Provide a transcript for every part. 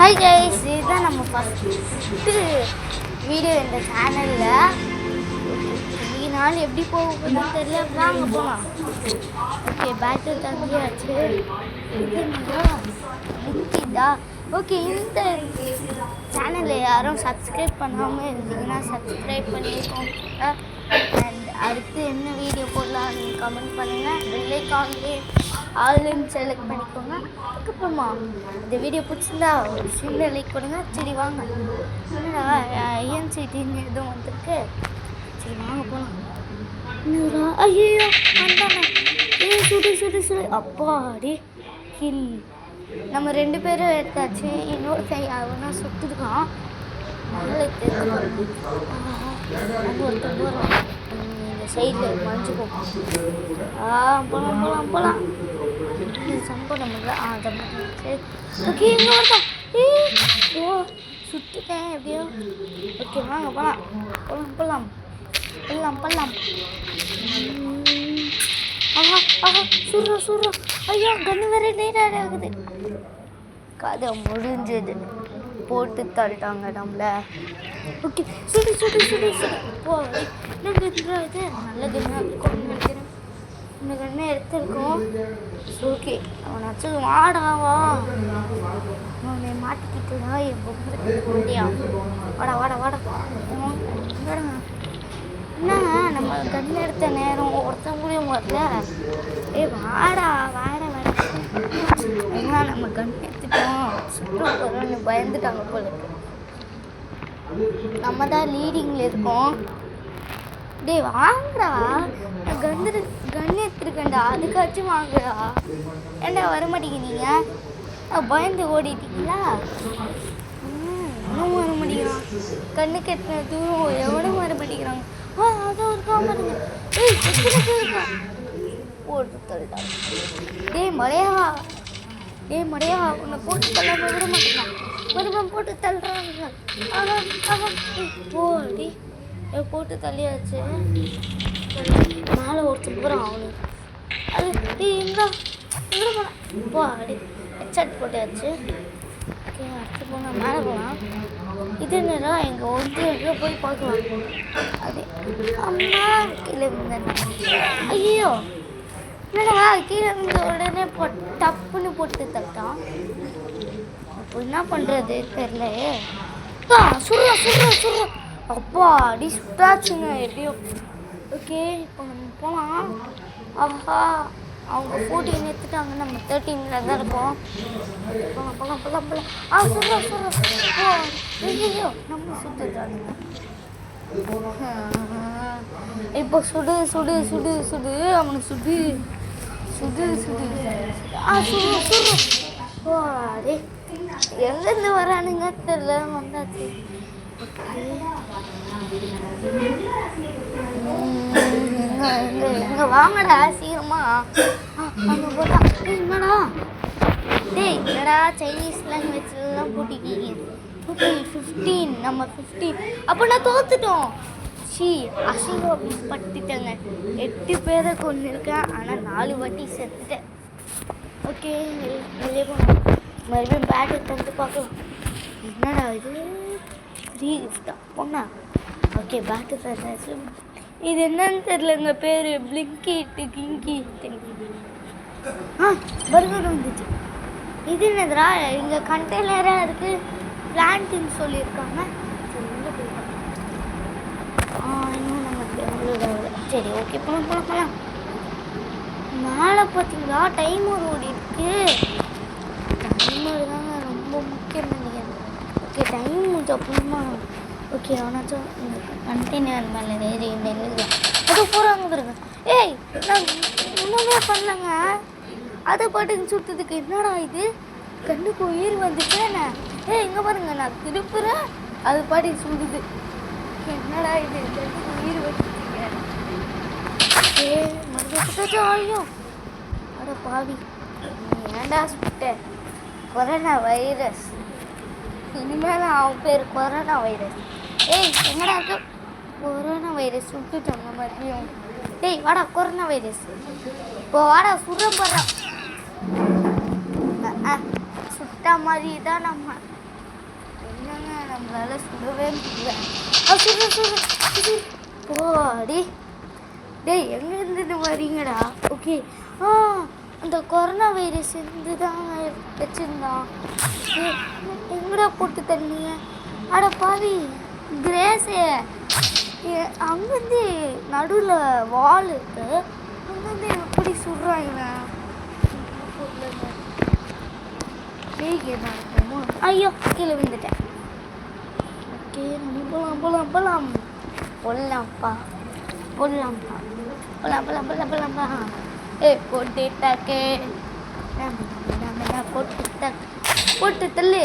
Hi guys, இதுதான் நம்ம first video இந்த சேனலில். இன்னைக்கு நாள் எப்படி போகுதுன்னு தெரியல, வாங்க போகலாம். ஓகே, பேட்டரி தங்கியாச்சு. நிற்கிதா? ஓகே, இந்த சேனலில் யாரும் சப்ஸ்கிரைப் பண்ணாமல் இருந்தீங்கன்னா சப்ஸ்கிரைப் பண்ணிக்கோங்க. அண்ட் அடுத்து என்ன வீடியோ போடலாம் நீங்கள் கமெண்ட் பண்ணுங்கள். பெல்லைக்கான்லேயே ஆல்னு செலக்ட் பண்ணிக்கோங்க. அதுக்கப்புறமா இந்த வீடியோ பிடிச்சிருந்தா ஒரு சின்ன லைக் கொடுங்க. சரி வாங்க, என்னடா ஐஎன்சிடின்னு எதுவும் வந்திருக்கு. சரி வாங்க போகலாம். ஐயோ வந்தாங்க. சுடு சுடு சுடு அப்பாடி ஹில். நம்ம 2 பேரும் எடுத்தாச்சு. இன்னொரு கை அவனா சுட்டுருக்கான். ஒருத்தர் போகிறோம் இந்த சைடில் மறைஞ்சிக்கும். போகலாம் போகலாம் போகலாம். ஜம்ப் பண்ண முடியல. ஜம்ப் பண்ண சரி. ஓகே, இங்கே வரதான். ஓ சுட்டுட்டேன் எப்படியோ. ஓகே வாங்க போகலாம் போகலாம் போகலாம் போகலாம் போகலாம். ஆஹா ஆஹா சுடுறோம் சுடுறோம். ஐயோ கண்ணு வேற நேராக ஆகுது. கதை முடிஞ்சது. போட்டு தள்ளிட்டாங்க நம்மளை. ஓகே சுடு சுடு சுடு சுடு. போ என்ன கண்ணா இது? நல்ல கண்ணா இருக்கும்னு நினைக்கிறேன். இந்த கண்ணை எடுத்துருக்கோம். ஓகே அவனாச்சும் வாடாவா. அவனை மாட்டிக்கிட்டுடா என் பொம்மையா. வாடா வாடா வாடா வாடா. என்ன நம்ம கண் எடுத்த நேரம் ஒருத்தன் முடியும் வரல. வாடா வாடா வாடா. ஏன்னா நம்ம கண் எடுத்துட்டோம் சுற்றம் போகிறோன்னு பயந்துட்டாங்க போல. நம்ம தான் லீடிங்கில் இருக்கோம். வாங்கடா, கன் எடுத்துருக்கேன்டா, அதுக்காச்சும் வாங்கடா. ஏண்டா வர மாட்டேங்கிறீங்க? பயந்து ஓடிட்டீங்களா? இன்னும் வர மாட்டேங்கிறான். கண்ணு கட்டின தூரம் எவனும் வர மாட்டேங்கிறாங்க. அதான் ஒரு காமருங்க. போட்டு தள்ளிட்டாங்க. மடையா உன்னை போட்டு தள்ளாம விட மாட்டேங்கிறான். மறுபடியும் போட்டு தள்ளுறாங்க. போடி போட்டு தள்ளியாச்சு. மேலே ஒருத்தர் போகிறான் அவனுக்கு. அது எங்கே போகிறான். போ அடி ஹெட்செட் போட்டாச்சு. ஓகே அடுத்து போனால் மேலே போகலாம். இது என்னடா எங்கள் எங்கே போய் பார்க்கலாம். அது அம்மா கீழே விழுந்தேன். ஐயோ என்னடா கீழே விழுந்த உடனே டப்புன்னு போட்டு தட்டான். அப்போ என்ன பண்ணுறது தெரில. சுடுறா சுடுறா சுடுறா. அப்பா அடி சுட்டாச்சுங்க எப்படியோ. ஓகே இப்போ நம்ம போகலாம். ஆஹா அவங்க 14 எடுத்துட்டாங்க. நம்ம 13 தான் இருப்போம். போகலாம் போகலாம் போகலாம் போகலாம். சுடுறா சுடுறா. ஐயோ நம்ம சுட்டுறாங்க. இப்போ சுடு சுடு சுடு சுடு. அவனுக்கு சுடு சுடு சுடு சுடு சுடு. அடே எங்கேருந்து வரானுங்க தெரியல. வந்தாச்சு. எங்க வாங்கடா சீக்கிரமா. அங்கே போட்டா என்னடா என்னடா சைனீஸ் லாங்குவேஜ்லாம் போட்டிக்கிங்க. ஓகே 15 நம்ம 15. அப்போ நான் தோத்துட்டோம். அசிங்கப்பட்டுட்டேங்க. 8 பேரை கொண்டு இருக்கேன். ஆனால் 4 வாட்டி செத்துட்டேன். ஓகே வெளியே போனோம். மறுபடியும் பேட்டை தந்து பார்க்கலாம். என்னடா இது ஃப்ரீ கிஃப்டா பொண்ணா. ஓகே பேட்டு தந்தாச்சு. இது என்னன்னு தெரிலங்க பேர். பிளிங்கிட்டு கிங்கி பர்கர் வந்துச்சு. இது என்னதுரா இங்கே கண்டெய்னராக இருக்குது. பிளான்ட்டுன்னு சொல்லியிருக்காங்க. இன்னும் நமக்கு சரி ஓகே போகலாம் போகலாம் போகலாம். மேலே பார்த்தீங்களா டைமர் ஓடி இருக்கு. டைமர் தாங்க ரொம்ப முக்கியம் நினைக்கிறேன். ஓகே டைம் முடிஞ்ச அப்புறமா ஓகே அவனாச்சும் இந்த கண்டெய்னர் மேலே ஏறி இந்த எழுதுலாம். அது போகிறாங்க பாருங்க. நான் ஒன்றுமே பண்ணலங்க. அதை பாட்டுக்கு சுட்டதுக்கு என்னடா இது கண்ணுக்கு உயிர் வந்துச்சு. என்ன இங்கே பாருங்க நான் திருப்புறேன் அது பாட்டுக்கு சுடுது. என்னடா இது கண்ணுக்கு உயிர் வந்துச்சுங்க. மறுபடியும் ஐயோ அட பாவி ஏன்டா சுட்ட. Corona virus. இனிமேல் அவன் பேர் கொரோனா வைரஸ். என்னடா இருக்கு கொரோனா வைரஸ் சுட்டுட்டாங்க மறுபடியும். வாடா கொரோனா வைரஸ். இப்போ வாடா சுடுற போடுறான். சுட்டா மாதிரி தான் நம்ம என்னங்க நம்மளால சுடவே முடியல. போடி டேய் எங்கேருந்து வரீங்கடா? ஓகே அந்த கொரோனா வைரஸ் இருந்து தான் வச்சுருந்தான். எங்கடா போட்டு தண்ணிய? அட பாவி கிரேஸே, அங்கேருந்து நடுவில் வால் இருக்கு, அங்கேருந்து எப்படி சுடுறாங்க? ஐயோ கீழே விழுந்துட்டேன். ஓகே நம்ம போகலாம் போகலாம்ப்பா. போட்டுட்டாக்கே போட்டு தள்ளு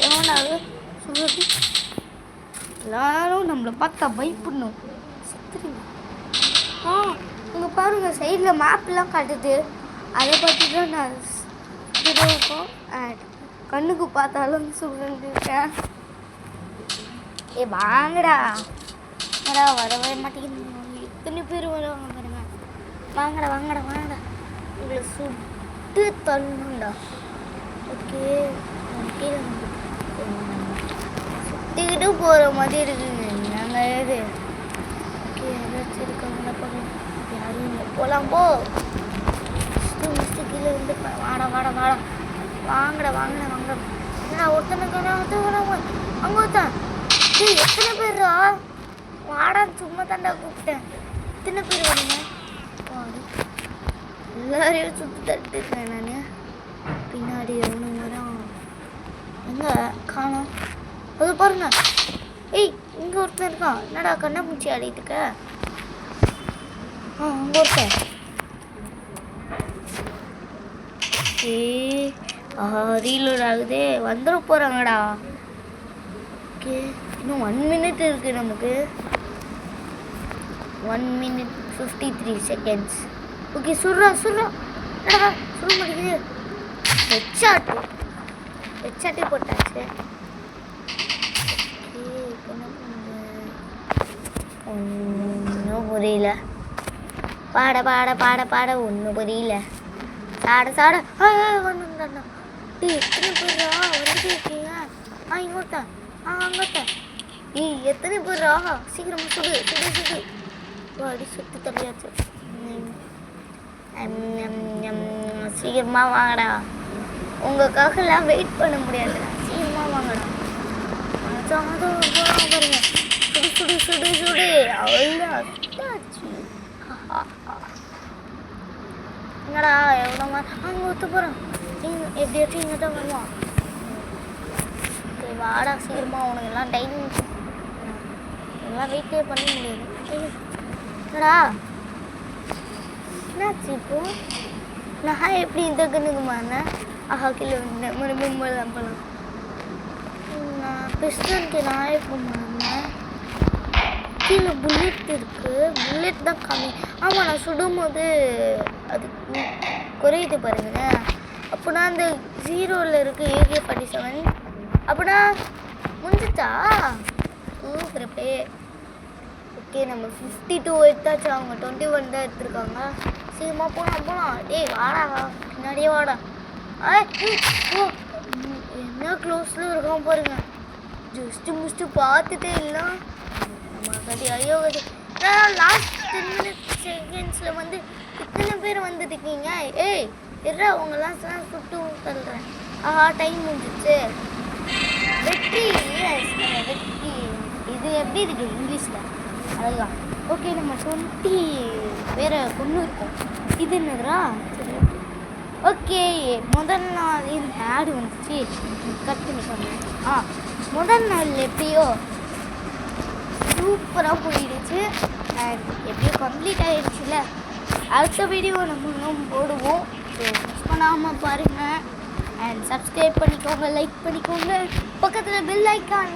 எவனாவது சொல்றது. எல்லாரும் நம்மளை பார்த்தா பயப்படணும். இங்கே பாருங்கள் சைடில் மேப்லாம் காட்டுது. அதை பற்றி தான் நான் இருக்கும். கண்ணுக்கு பார்த்தாலும் சொல்லிருக்கேன். வாங்கடா வரவே மாட்டேங்குது. எத்தனை பேர் வருவாங்க பாருங்க. வாங்கடா உங்களை சுட்டு தள்ளுண்டா. ஓகே சுட்டிக்கிட்டு போகிற மாதிரி இருக்குங்க. நாங்கள் எது ஓகே ஏதாச்சும் இருக்காங்களா பாருங்க. யாரும் இல்லை. போகலாம் போ. கீழே வந்து வாடா வாங்கடா. என்ன ஒருத்தனுக்கு அங்கே ஒருத்தன் எத்தனை பேர்ரா? வாடான்னு சும்மா தாண்டா கூப்பிட்டேன். எத்தனை பேர் வரீங்க? எல்லாரையும் சுற்றி தட்டுக்கிறேன் நான். பின்னாடி எவ்வளோ வரும் எங்கே காணோம். அது பாருங்க. இங்கே ஒருத்தன் இருக்கான். என்னடா கண்ணாமூச்சி ஆடிட்டுக்க? அங்கே ஒருத்தன். ரீலோட் ஆகுதே. வந்துட போகிறாங்கடா. ஓகே இன்னும் 1 minute இருக்குது நமக்கு. 1 minute 53 seconds. ஓகே சுடுறா சுட மாட்டேங்குது. ஹெட்ஷாட்டே போட்டாச்சு. ஒன்றும் புரியல. பாட ஒன்றும் புரியல. சாட வந்துட்டாண்ணா. எத்தனை பேரா வந்துட்டு இருக்கீங்க? இங்கோட்டா அங்கோட்டா. எத்தனை பேரா? சீக்கிரமா சுடு. அடி சுட்டு தள்ளியாச்சு. சீக்கிரமா வாங்கடா. உங்களுக்காகலாம் வெயிட் பண்ண முடியாதுடா. சீக்கிரமா வாங்கடா. பாருங்க சுடு. அவ்வளோச்சு. என்னடா எவ்வளோ அங்கே ஒத்து போகிறோம். எப்படியாச்சும் இங்கே தான் வருவான். சரி வாடா சீக்கிரமா. உனக்கெல்லாம் டைம் எல்லாம் வெயிட்டே பண்ண முடியாது. என்னடா என்னாச்சு இப்போ? நான் எப்படி இந்த கண்ணுக்கு மாறினேன்? கீழே வந்தேன். மறுபடியும் போகலாம். நான் பிஸ்டனுக்கு நான் எப்போ மாறினேன்? கீழே புல்லட் இருக்குது. புல்லட் தான் கம்மி. ஆமாம் நான் சுடும் போது அது குறையுது பாருங்க. அப்படின்னா அந்த 0ல் இருக்குது AK-47. அப்படின்னா முடிஞ்சிச்சா? சூப்பரப்பே. ஓகே நம்ம 52 எடுத்தாச்சு. அவங்க 21 தான் எடுத்துருக்காங்க. சீக்கிரமா போகலாம். வாடா பின்னாடியே வாடா. என்ன க்ளோஸில் இருக்கான் பாருங்க. ஜஸ்ட்டு பார்த்துட்டே இல்லை. ஐயோ லாஸ்ட் 10 seconds வந்து இத்தனை பேர் வந்துட்டுருக்கீங்க. அவங்கெல்லாம் சுட்டு தள்ளுறேன். டைம் முடிஞ்சிச்சு. வெற்றி. இது எப்படி இருக்கு இங்கிலீஷில்? அதுதான். ஓகே நம்ம 20 பேரை கொண்டு இருக்கோம். இது என்னதுரா? சரி ஓகே முதல் நாள் இந்த ஆடு வந்துச்சு. கட் பண்ணி சொன்னேன். முதல் நாள் எப்படியோ சூப்பராக போயிடுச்சு. அண்ட் எப்படியோ கம்ப்ளீட் ஆகிடுச்சுல. அடுத்த வீடியோ நம்ம இன்னும் போடுவோம். ஸோ மிஸ் பண்ணாமல் பாருங்கள். அண்ட் சப்ஸ்கிரைப் பண்ணிக்கோங்க, லைக் பண்ணிக்கோங்க. பக்கத்தில் பெல் ஐக்கான்